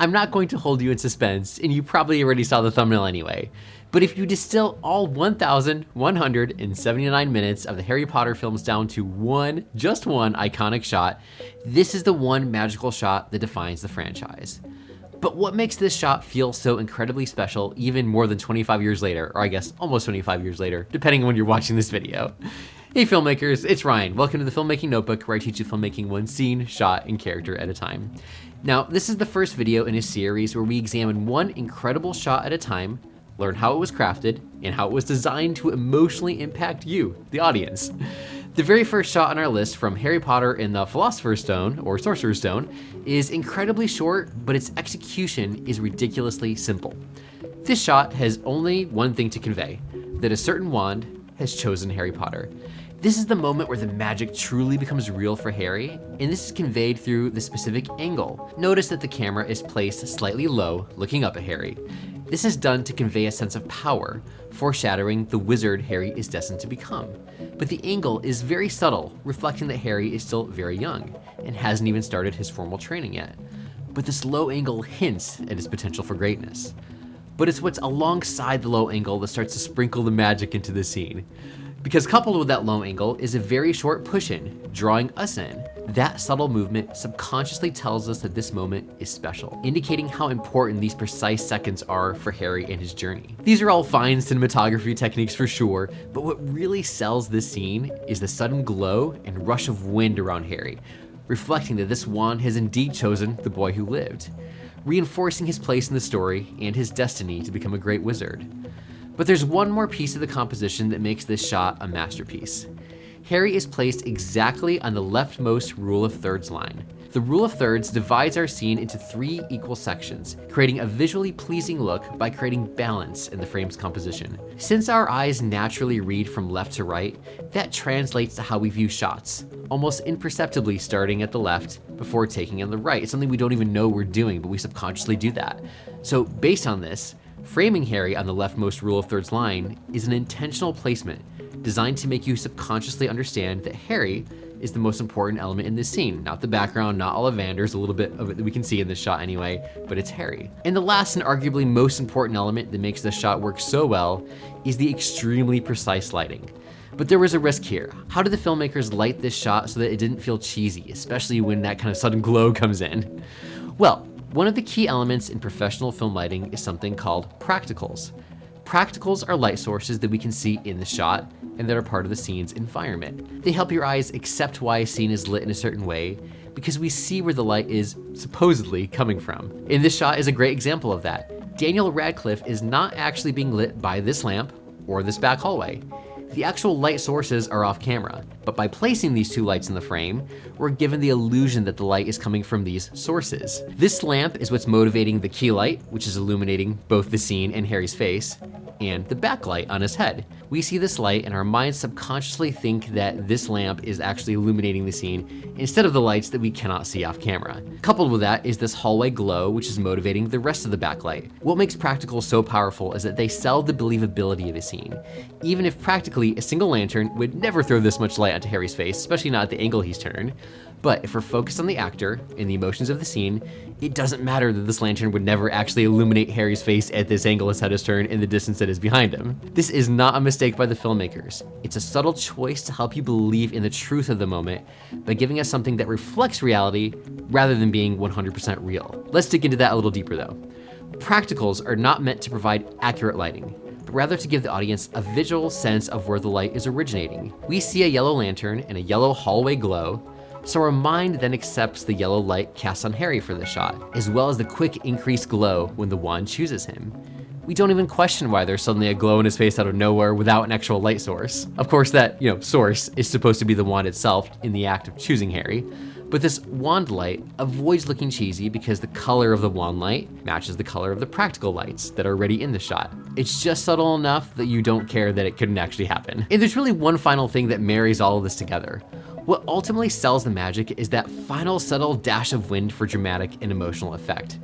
I'm not going to hold you in suspense, and you probably already saw the thumbnail anyway. But if you distill all 1,179 minutes of the Harry Potter films down to just one iconic shot, this is the one magical shot that defines the franchise. But what makes this shot feel so incredibly special even more than 25 years later, or I guess almost 25 years later, depending on when you're watching this video? Hey filmmakers, it's Ryan. Welcome to the Filmmaking Notebook, where I teach you filmmaking one scene, shot, and character at a time. Now, this is the first video in a series where we examine one incredible shot at a time, learn how it was crafted, and how it was designed to emotionally impact you, the audience. The very first shot on our list, from Harry Potter and the Philosopher's Stone, or Sorcerer's Stone, is incredibly short, but its execution is ridiculously simple. This shot has only one thing to convey: that a certain wand has chosen Harry Potter. This is the moment where the magic truly becomes real for Harry, and this is conveyed through the specific angle. Notice that the camera is placed slightly low, looking up at Harry. This is done to convey a sense of power, foreshadowing the wizard Harry is destined to become. But the angle is very subtle, reflecting that Harry is still very young and hasn't even started his formal training yet. But this low angle hints at his potential for greatness. But it's what's alongside the low angle that starts to sprinkle the magic into the scene. Because coupled with that low angle is a very short push-in, drawing us in. That subtle movement subconsciously tells us that this moment is special, indicating how important these precise seconds are for Harry and his journey. These are all fine cinematography techniques for sure, but what really sells this scene is the sudden glow and rush of wind around Harry, reflecting that this wand has indeed chosen the boy who lived, reinforcing his place in the story and his destiny to become a great wizard. But there's one more piece of the composition that makes this shot a masterpiece. Harry is placed exactly on the leftmost rule of thirds line. The rule of thirds divides our scene into 3 equal sections, creating a visually pleasing look by creating balance in the frame's composition. Since our eyes naturally read from left to right, that translates to how we view shots, almost imperceptibly starting at the left before taking on the right. It's something we don't even know we're doing, but we subconsciously do that. So based on this, framing Harry on the leftmost rule of thirds line is an intentional placement designed to make you subconsciously understand that Harry is the most important element in this scene. Not the background, not Ollivanders, a little bit of it that we can see in this shot anyway, but it's Harry. And the last and arguably most important element that makes this shot work so well is the extremely precise lighting. But there was a risk here. How did the filmmakers light this shot so that it didn't feel cheesy, especially when that kind of sudden glow comes in? Well, one of the key elements in professional film lighting is something called practicals. Practicals are light sources that we can see in the shot and that are part of the scene's environment. They help your eyes accept why a scene is lit in a certain way because we see where the light is supposedly coming from. And this shot is a great example of that. Daniel Radcliffe is not actually being lit by this lamp or this back hallway. The actual light sources are off camera, but by placing these 2 lights in the frame, we're given the illusion that the light is coming from these sources. This lamp is what's motivating the key light, which is illuminating both the scene and Harry's face, and the backlight on his head. We see this light and our minds subconsciously think that this lamp is actually illuminating the scene instead of the lights that we cannot see off camera. Coupled with that is this hallway glow, which is motivating the rest of the backlight. What makes practicals so powerful is that they sell the believability of a scene. Even if practically a single lantern would never throw this much light onto Harry's face, especially not at the angle he's turned. But if we're focused on the actor and the emotions of the scene, it doesn't matter that this lantern would never actually illuminate Harry's face at this angle his head is turned in the distance that is behind him. This is not a mistake by the filmmakers. It's a subtle choice to help you believe in the truth of the moment by giving us something that reflects reality rather than being 100% real. Let's dig into that a little deeper though. Practicals are not meant to provide accurate lighting, but rather to give the audience a visual sense of where the light is originating. We see a yellow lantern and a yellow hallway glow, so our mind then accepts the yellow light cast on Harry for the shot, as well as the quick increased glow when the wand chooses him. We don't even question why there's suddenly a glow in his face out of nowhere without an actual light source. Of course that, source is supposed to be the wand itself in the act of choosing Harry, but this wand light avoids looking cheesy because the color of the wand light matches the color of the practical lights that are already in the shot. It's just subtle enough that you don't care that it couldn't actually happen. And there's really one final thing that marries all of this together. What ultimately sells the magic is that final subtle dash of wind for dramatic and emotional effect.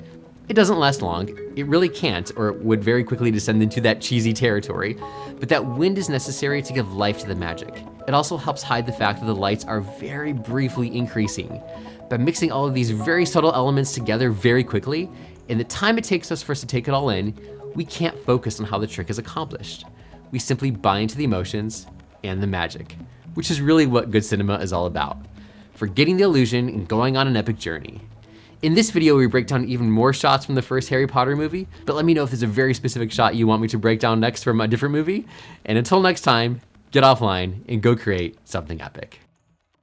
It doesn't last long, it really can't, or it would very quickly descend into that cheesy territory, but that wind is necessary to give life to the magic. It also helps hide the fact that the lights are very briefly increasing. By mixing all of these very subtle elements together very quickly, In the time it takes us for us to take it all in, we can't focus on how the trick is accomplished. We simply buy into the emotions and the magic, which is really what good cinema is all about. Forgetting the illusion and going on an epic journey. In this video, we break down even more shots from the first Harry Potter movie, but let me know if there's a very specific shot you want me to break down next from a different movie. And until next time, get offline and go create something epic.